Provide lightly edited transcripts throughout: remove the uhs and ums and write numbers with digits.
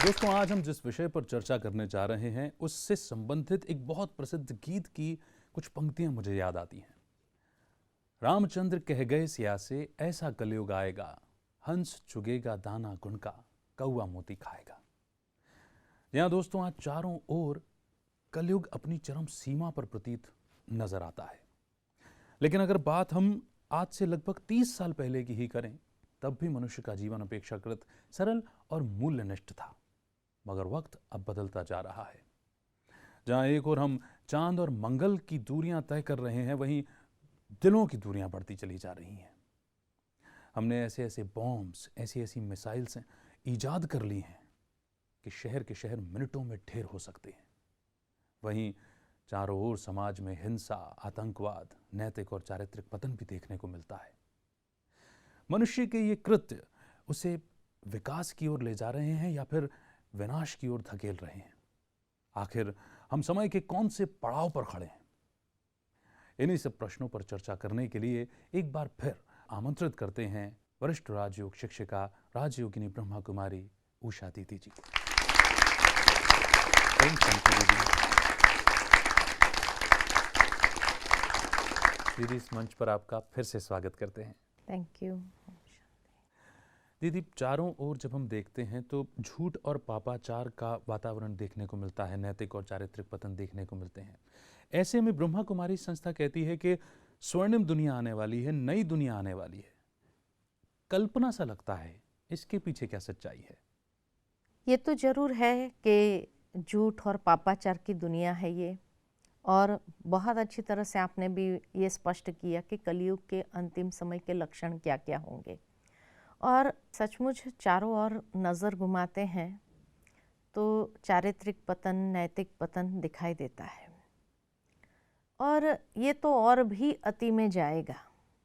दोस्तों, आज हम जिस विषय पर चर्चा करने जा रहे हैं उससे संबंधित एक बहुत प्रसिद्ध गीत की कुछ पंक्तियां मुझे याद आती हैं। रामचंद्र कह गए सिया से, ऐसा कलयुग आएगा, हंस चुगेगा दाना गुण का, कौआ मोती खाएगा। यहां दोस्तों आज चारों ओर कलयुग अपनी चरम सीमा पर प्रतीत नजर आता है। लेकिन अगर बात हम आज से लगभग 30 साल पहले की ही करें, तब भी मनुष्य का जीवन अपेक्षाकृत सरल और मूल्यनिष्ठ था। मगर वक्त अब बदलता जा रहा है। जहां एक और हम चांद और मंगल की दूरियां तय कर रहे हैं, वहीं दिलों की दूरियां बढ़ती चली जा रही हैं। हमने ऐसे ऐसे बॉम्ब्स, ऐसी ऐसी मिसाइल्स ईजाद कर ली हैं कि शहर के शहर मिनटों में ढेर हो सकते हैं। वहीं चारों ओर समाज में हिंसा, आतंकवाद, नैतिक और चारित्रिक पतन भी देखने को मिलता है। मनुष्य के ये कृत्य उसे विकास की ओर ले जा रहे हैं या फिर विनाश की ओर धकेल रहे हैं। आखिर हम समय के कौन से पड़ाव पर खड़े हैं? इन्हीं सब प्रश्नों पर चर्चा करने के लिए एक बार फिर आमंत्रित करते हैं वरिष्ठ राजयोग शिक्षिका राजयोगिनी ब्रह्मा कुमारी उषा दीदी जी को। दीदी, इस मंच पर आपका फिर से स्वागत करते हैं। Thank you. दीदी, चारों ओर जब हम देखते हैं तो झूठ और पापाचार का वातावरण देखने को मिलता है, नैतिक और चारित्रिक पतन देखने को मिलते हैं। ऐसे में ब्रह्मा कुमारी संस्था कहती है कि स्वर्णिम दुनिया आने वाली है, नई दुनिया आने वाली है। कल्पना सा लगता है, इसके पीछे क्या सच्चाई है? ये तो जरूर है कि झूठ और पापाचार की दुनिया है ये, और बहुत अच्छी तरह से आपने भी ये स्पष्ट किया कि कलयुग के अंतिम समय के लक्षण क्या क्या होंगे। और सचमुच चारों ओर नज़र घुमाते हैं तो चारित्रिक पतन, नैतिक पतन दिखाई देता है, और ये तो और भी अति में जाएगा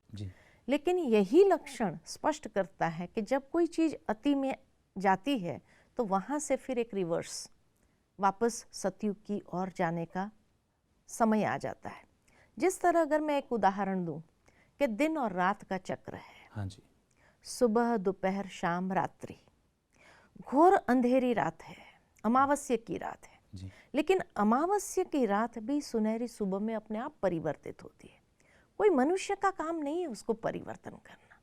जी। लेकिन यही लक्षण स्पष्ट करता है कि जब कोई चीज़ अति में जाती है तो वहाँ से फिर एक रिवर्स, वापस सतयुग की ओर जाने का समय आ जाता है। जिस तरह अगर मैं एक उदाहरण दूं कि दिन और रात का चक्र है। हाँ जी। सुबह, दोपहर, शाम, रात्रि, घोर अंधेरी रात है, अमावस्या की रात है जी। लेकिन अमावस्या की रात भी सुनहरी सुबह में अपने आप परिवर्तित होती है। कोई मनुष्य का काम नहीं है उसको परिवर्तन करना।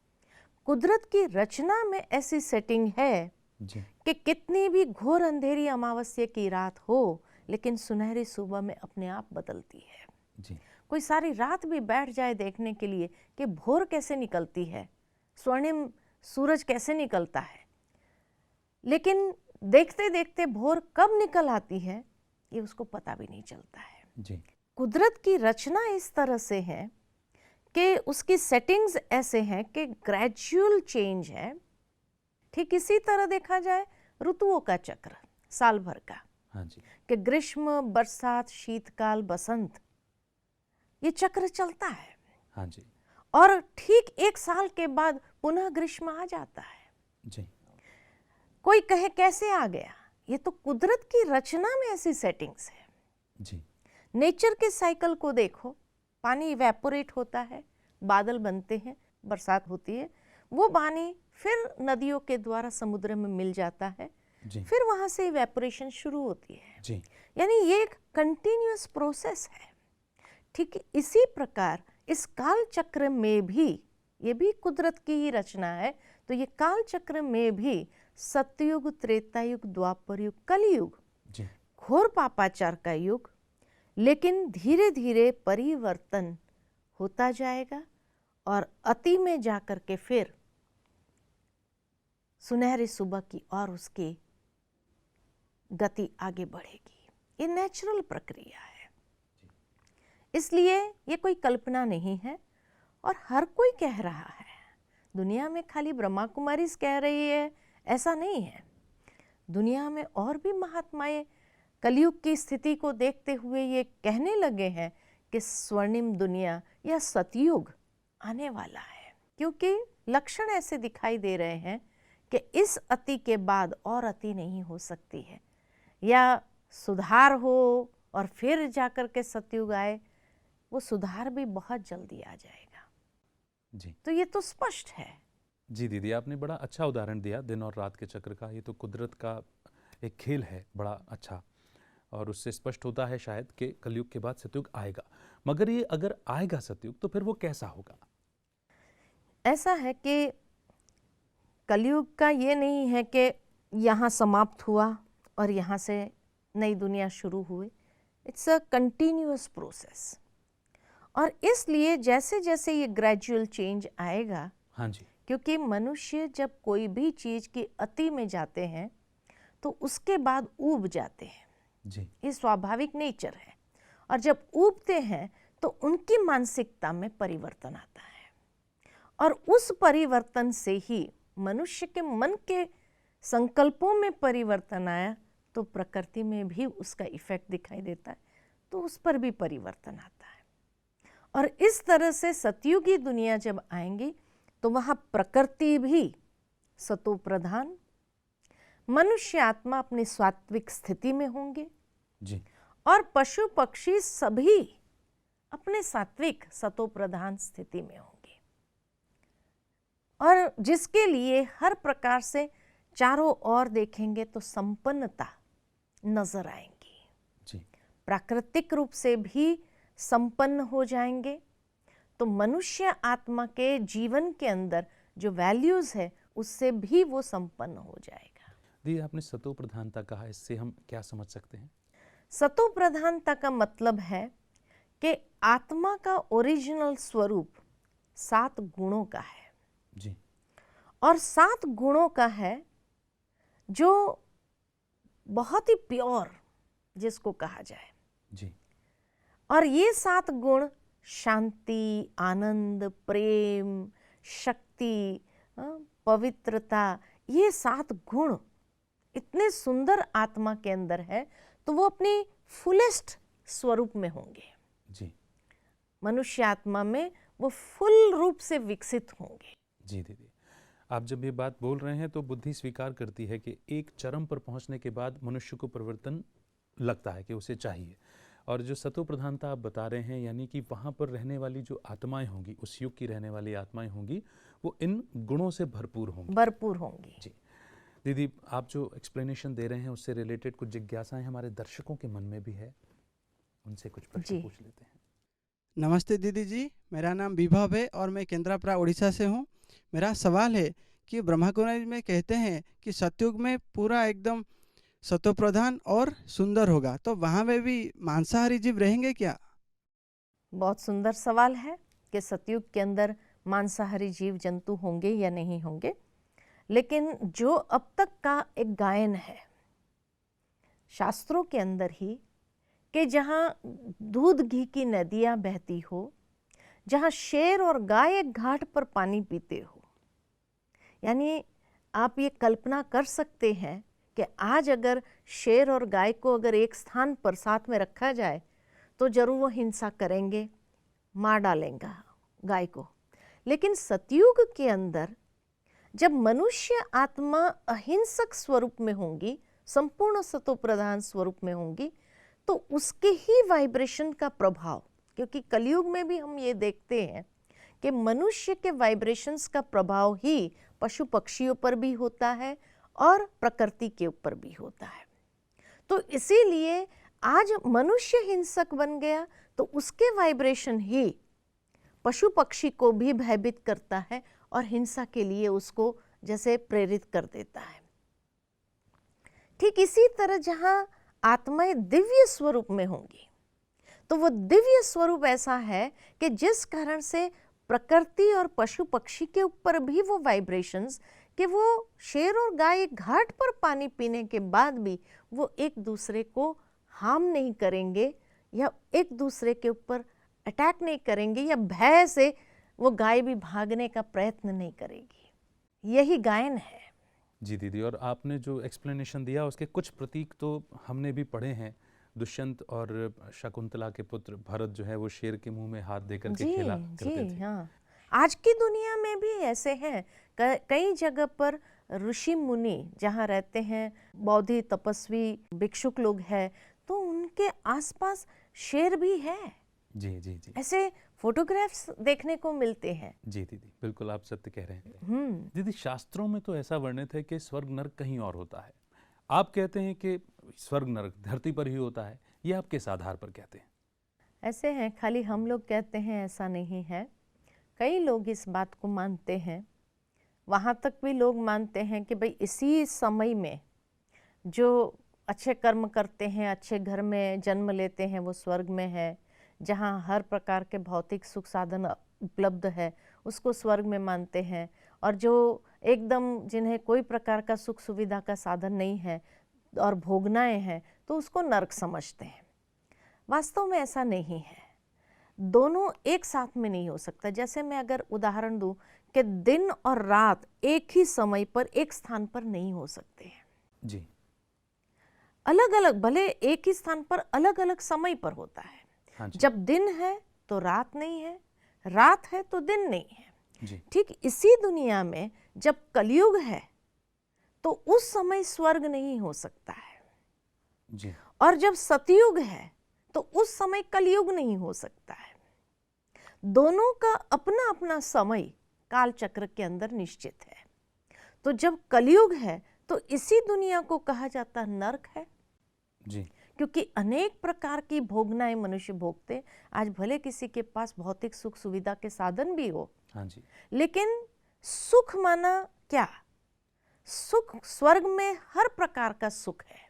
कुदरत की रचना में ऐसी सेटिंग है जी। कि कितनी भी घोर अंधेरी अमावस्या की रात हो लेकिन सुनहरी सुबह में अपने आप बदलती है। जी। कोई सारी रात भी बैठ जाए देखने के लिए कि भोर कैसे निकलती है, स्वर्णिम सूरज कैसे निकलता है, लेकिन देखते देखते भोर कब निकल आती है ये उसको पता भी नहीं चलता है। जी। कुदरत की रचना इस तरह से है कि उसकी सेटिंग्स ऐसे हैं कि ग्रेजुअल चेंज है। ठीक इसी तरह देखा जाए ऋतुओं का चक्र साल भर का, हाँ जी। कि ग्रीष्म, बरसात, शीतकाल, बसंत, ये चक्र चलता है। हाँ जी। और ठीक एक साल के बाद पुनः ग्रीष्म आ जाता है। जी। कोई कहे कैसे आ गया, ये तो कुदरत की रचना में ऐसी सेटिंग्स है। जी। नेचर के साइकिल को देखो, पानी इवेपोरेट होता है, बादल बनते हैं, बरसात होती है, वो पानी फिर नदियों के द्वारा समुद्र में मिल जाता है, जी। फिर वहाँ से इवेपोरेशन शुरू होती है। जी। यानी ये एक कंटिन्यूअस प्रोसेस है। ठीक इसी प्रकार इस काल चक्र में भी, ये भी कुदरत की ही रचना है, तो ये काल चक्र में भी सतयुग, त्रेतायुग, द्वापर युग, कलयुग, जी। घोर पापाचार का युग, लेकिन धीरे धीरे परिवर्तन होता जाएगा और अति में जाकर के फिर सुनहरी सुबह की और उसकी गति आगे बढ़ेगी। ये नेचुरल प्रक्रिया है, इसलिए ये कोई कल्पना नहीं है और हर कोई कह रहा है। दुनिया में खाली ब्रह्मा कुमारी कह रही है ऐसा नहीं है, दुनिया में और भी महात्माएं कलयुग की स्थिति को देखते हुए ये कहने लगे हैं कि स्वर्णिम दुनिया या सतयुग आने वाला है, क्योंकि लक्षण ऐसे दिखाई दे रहे हैं कि इस अति के बाद और अति नहीं हो सकती है, या सुधार हो और फिर जाकर के सतयुग आए, वो सुधार भी बहुत जल्दी आ जाएगा। जी। तो ये तो स्पष्ट है। जी दीदी, आपने बड़ा अच्छा उदाहरण दिया दिन और रात के चक्र का। ये तो कुदरत का एक खेल है बड़ा अच्छा, और उससे स्पष्ट होता है शायद कि कलयुग के बाद सतयुग आएगा। मगर ये अगर आएगा सतयुग तो फिर वो कैसा होगा? ऐसा है कि कलयुग का ये नहीं है कि यहाँ समाप्त हुआ और यहाँ से नई दुनिया शुरू हुई। इट्स अ कंटिन्यूअस प्रोसेस, और इसलिए जैसे जैसे ये ग्रेजुअल चेंज आएगा, हाँ जी। क्योंकि मनुष्य जब कोई भी चीज़ की अति में जाते हैं तो उसके बाद ऊब जाते हैं, जी ये स्वाभाविक नेचर है। और जब ऊबते हैं तो उनकी मानसिकता में परिवर्तन आता है, और उस परिवर्तन से ही मनुष्य के मन के संकल्पों में परिवर्तन आया तो प्रकृति में भी उसका इफेक्ट दिखाई देता है, तो उस पर भी परिवर्तन आता है। और इस तरह से सतयुगी दुनिया जब आएंगी तो वहाँ प्रकृति भी सतो प्रधान, मनुष्य आत्मा अपनी सात्विक स्थिति में होंगे, जी और पशु पक्षी सभी अपने सात्विक सतो प्रधान स्थिति में होंगे, और जिसके लिए हर प्रकार से चारों ओर देखेंगे तो संपन्नता नजर आएंगी। जी प्राकृतिक रूप से भी संपन्न हो जाएंगे, तो मनुष्य आत्मा के जीवन के अंदर जो वैल्यूज है उससे भी वो संपन्न हो जाएगा। दी, आपने सतो प्रधानता कहा, इससे हम क्या समझ सकते हैं? सतो प्रधानता का मतलब है कि आत्मा का ओरिजिनल स्वरूप 7 गुणों का है, जी और 7 गुणों का है जो बहुत ही प्योर जिसको कहा जाए। जी और ये 7 गुण शांति, आनंद, प्रेम, शक्ति, पवित्रता, ये 7 गुण इतने सुंदर आत्मा के अंदर है तो वो अपनी फुलेस्ट स्वरूप में होंगे। जी मनुष्य आत्मा में वो फुल रूप से विकसित होंगे। जी दीदी, आप जब ये बात बोल रहे हैं तो बुद्धि स्वीकार करती है कि एक चरम पर पहुंचने के बाद मनुष्य को परिवर्तन लगता है कि उसे चाहिए। और जो सतो प्रधानता आप बता रहे हैं, यानी कि वहाँ पर रहने वाली जो आत्माएं होंगी, उस युग की रहने वाली आत्माएं होंगी, वो इन गुणों से भरपूर होंगी। जी दीदी, आप जो एक्सप्लेनेशन दे रहे हैं उससे रिलेटेड कुछ जिज्ञासाएं हमारे दर्शकों के मन में भी है, उनसे कुछ प्रश्न पूछ लेते हैं। नमस्ते दीदी जी, मेरा नाम विभव है और मैं केंद्रापड़ा उड़ीसा से हूँ। मेरा सवाल है कि ब्रह्मा कुमारी में कहते हैं कि सतयुग में पूरा एकदम सतोप्रधान और सुंदर होगा, तो वहाँ में भी मांसाहारी जीव रहेंगे क्या? बहुत सुंदर सवाल है कि सतयुग के अंदर मांसाहारी जीव जंतु होंगे या नहीं होंगे। लेकिन जो अब तक का एक गायन है शास्त्रों के अंदर ही, कि जहाँ दूध घी की नदियाँ बहती हो, जहाँ शेर और गाय एक घाट पर पानी पीते हो, यानी आप ये कल्पना कर सकते हैं कि आज अगर शेर और गाय को अगर एक स्थान पर साथ में रखा जाए तो जरूर वो हिंसा करेंगे, मार डालेंगे गाय को। लेकिन सतयुग के अंदर जब मनुष्य आत्मा अहिंसक स्वरूप में होंगी, संपूर्ण सतोप्रधान स्वरूप में होंगी, तो उसके ही वाइब्रेशन का प्रभाव, क्योंकि कलयुग में भी हम ये देखते हैं कि मनुष्य के वाइब्रेशंस का प्रभाव ही पशु पक्षियों पर भी होता है और प्रकृति के ऊपर भी होता है। तो इसीलिए आज मनुष्य हिंसक बन गया तो उसके वाइब्रेशन ही पशु पक्षी को भी भयभीत करता है और हिंसा के लिए उसको जैसे प्रेरित कर देता है। ठीक इसी तरह जहाँ आत्माएं दिव्य स्वरूप में होंगी तो वो दिव्य स्वरूप ऐसा है कि जिस कारण से प्रकृति और पशु पक्षी के ऊपर भी वो वाइब्रेशंस, कि वो शेर और गाय घाट पर पानी पीने के बाद भी वो एक दूसरे को हार्म नहीं करेंगे या एक दूसरे के ऊपर अटैक नहीं करेंगे, या भय से वो गाय भी भागने का प्रयत्न नहीं करेगी। यही गायन है। जी दीदी, और आपने जो एक्सप्लेनेशन दिया उसके कुछ प्रतीक तो हमने भी पढ़े हैं। दुष्यंत और शकुंतला के पुत्र भरत जो है वो शेर के मुंह में हाथ देकर के खेला करते थे। हाँ, आज की दुनिया में भी ऐसे हैं। कई जगह पर ऋषि मुनि जहाँ रहते हैं, बौद्धि तपस्वी भिक्षुक लोग हैं, तो उनके आसपास शेर भी है। जी जी जी, ऐसे फोटोग्राफ्स देखने को मिलते हैं। जी दीदी, बिल्कुल आप सत्य कह रहे हैं। दीदी, शास्त्रों में तो ऐसा वर्णित है कि स्वर्ग नरक कहीं और होता है। आप कहते हैं कि स्वर्ग नरक धरती पर ही होता है, ये आप किस आधार पर कहते हैं? ऐसे हैं, खाली हम लोग कहते हैं ऐसा नहीं है, कई लोग इस बात को मानते हैं। वहाँ तक भी लोग मानते हैं कि भाई इसी समय में जो अच्छे कर्म करते हैं, अच्छे घर में जन्म लेते हैं, वो स्वर्ग में है। जहाँ हर प्रकार के भौतिक सुख साधन उपलब्ध है, उसको स्वर्ग में मानते हैं। और जो एकदम जिन्हें कोई प्रकार का सुख सुविधा का साधन नहीं है और भोगनाएं हैं, तो उसको नरक समझते हैं। वास्तव में ऐसा नहीं है, दोनों एक साथ में नहीं हो सकता। जैसे मैं अगर उदाहरण दूं कि दिन और रात एक ही समय पर एक स्थान पर नहीं हो सकते हैं, जी, अलग अलग, भले एक ही स्थान पर अलग अलग समय पर होता है। हाँ जी, जब दिन है तो रात नहीं है, रात है तो दिन नहीं है। जी, ठीक इसी दुनिया में जब कलयुग है तो उस समय स्वर्ग नहीं हो सकता है, जी, और जब सतयुग है तो उस समय कलयुग नहीं हो सकता है। दोनों का अपना अपना समय काल चक्र के अंदर निश्चित है। तो जब कलयुग है तो इसी दुनिया को कहा जाता नरक है, जी, क्योंकि अनेक प्रकार की भोगनाएं मनुष्य भोगते। आज भले किसी के पास भौतिक सुख सुविधा के साधन भी हो, हाँ जी, लेकिन सुख माना क्या? सुख स्वर्ग में हर प्रकार का सुख है।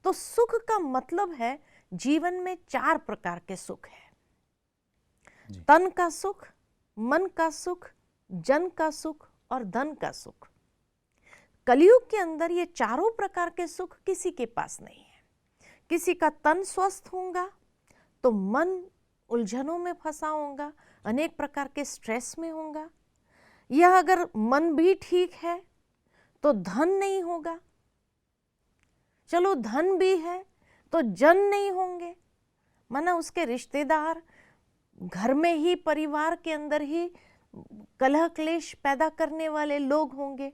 तो सुख का मतलब है जीवन में 4 प्रकार के सुख है। जी, तन का सुख, मन का सुख, जन का सुख और धन का सुख। कलयुग के अंदर ये चारों प्रकार के सुख किसी के पास नहीं है। किसी का तन स्वस्थ होगा तो मन उलझनों में फंसा होगा, अनेक प्रकार के स्ट्रेस में होगा। या अगर मन भी ठीक है तो धन नहीं होगा, चलो धन भी है तो जन नहीं होंगे, माना उसके रिश्तेदार, घर में ही परिवार के अंदर ही कलह क्लेश पैदा करने वाले लोग होंगे।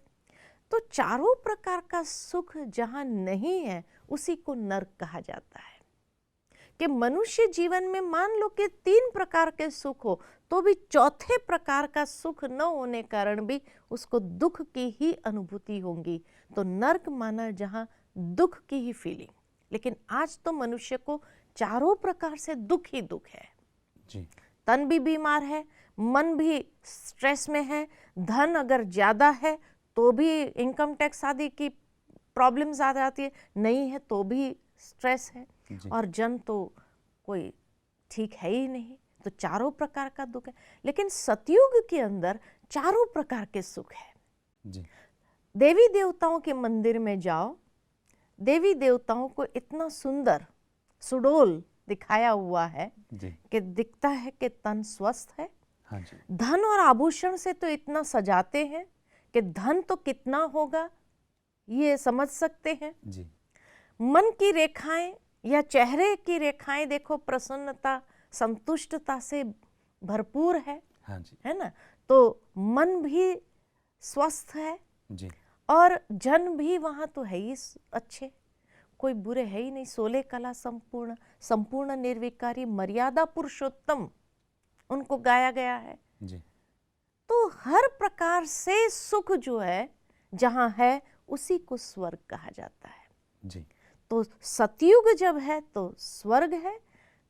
तो चारों प्रकार का सुख जहां नहीं है उसी को नरक कहा जाता है। कि मनुष्य जीवन में मान लो कि 3 प्रकार के सुख हो तो भी चौथे प्रकार का सुख न होने कारण भी उसको दुख की ही अनुभूति होगी। तो नरक माना जहां दुख की ही फीलिंग। लेकिन आज तो मनुष्य को चारों प्रकार से दुख ही दुख है। जी, तन भी बीमार है, मन भी स्ट्रेस में है, धन अगर ज्यादा है तो भी इनकम टैक्स आदि की प्रॉब्लम्स आ जाती है, नहीं है तो भी स्ट्रेस है, जी, और जन तो कोई ठीक है ही नहीं। तो चारों प्रकार का दुख है। लेकिन सतयुग के अंदर चारों प्रकार के सुख है। जी, देवी देवताओं के मंदिर में जाओ, देवी देवताओं को इतना सुंदर सुडोल दिखाया हुआ है जी, कि दिखता है कि तन स्वस्थ है। हाँ जी, धन और आभूषण से तो इतना सजाते हैं कि धन तो कितना होगा ये समझ सकते हैं। जी, मन की रेखाएं या चेहरे की रेखाएं देखो, प्रसन्नता संतुष्टता से भरपूर है हाँ जी, ना। तो मन भी स्वस्थ है जी, और जन भी वहाँ तो है ही अच्छे, कोई बुरे है ही नहीं। 16 कला संपूर्ण, संपूर्ण निर्विकारी, मर्यादा पुरुषोत्तम उनको गाया गया है। जी, तो हर प्रकार से सुख जो है जहाँ है उसी को स्वर्ग कहा जाता है। जी, तो सतयुग जब है तो स्वर्ग है,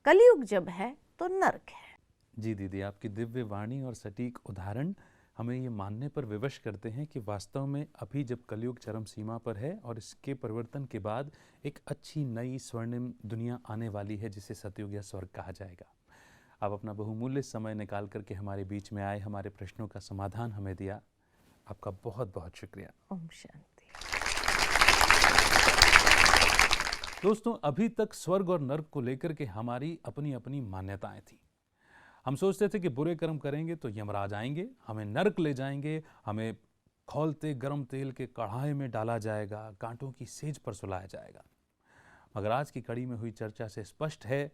कलयुग जब है तो नरक है। जी दीदी, आपकी दिव्य वाणी और सटीक उदाहरण हमें ये मानने पर विवश करते हैं कि वास्तव में अभी जब कलयुग चरम सीमा पर है और इसके परिवर्तन के बाद एक अच्छी नई स्वर्णिम दुनिया आने वाली है जिसे सतयुग या स्वर्ग कहा जाएगा। आप अपना बहुमूल्य समय निकाल करके हमारे बीच में आए, हमारे प्रश्नों का समाधान हमें दिया, आपका बहुत बहुत शुक्रिया। ओम शांति। दोस्तों, अभी तक स्वर्ग और नर्क को लेकर के हमारी अपनी अपनी मान्यताएं थी। हम सोचते थे कि बुरे कर्म करेंगे तो यमराज आएंगे, हमें नर्क ले जाएंगे, हमें खौलते गर्म तेल के कढ़ाई में डाला जाएगा, कांटों की सेज पर सुलाया जाएगा। मगर आज की कड़ी में हुई चर्चा से स्पष्ट है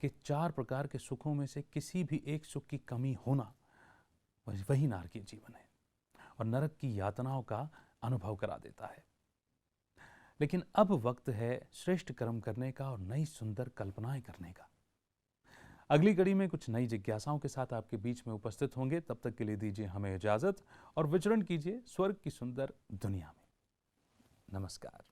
कि 4 प्रकार के सुखों में से किसी भी एक सुख की कमी होना वही नारकीय जीवन है और नरक की यातनाओं का अनुभव करा देता है। लेकिन अब वक्त है श्रेष्ठ कर्म करने का और नई सुंदर कल्पनाएं करने का। अगली कड़ी में कुछ नई जिज्ञासाओं के साथ आपके बीच में उपस्थित होंगे। तब तक के लिए दीजिए हमें इजाजत और विचरण कीजिए स्वर्ग की सुंदर दुनिया में। नमस्कार।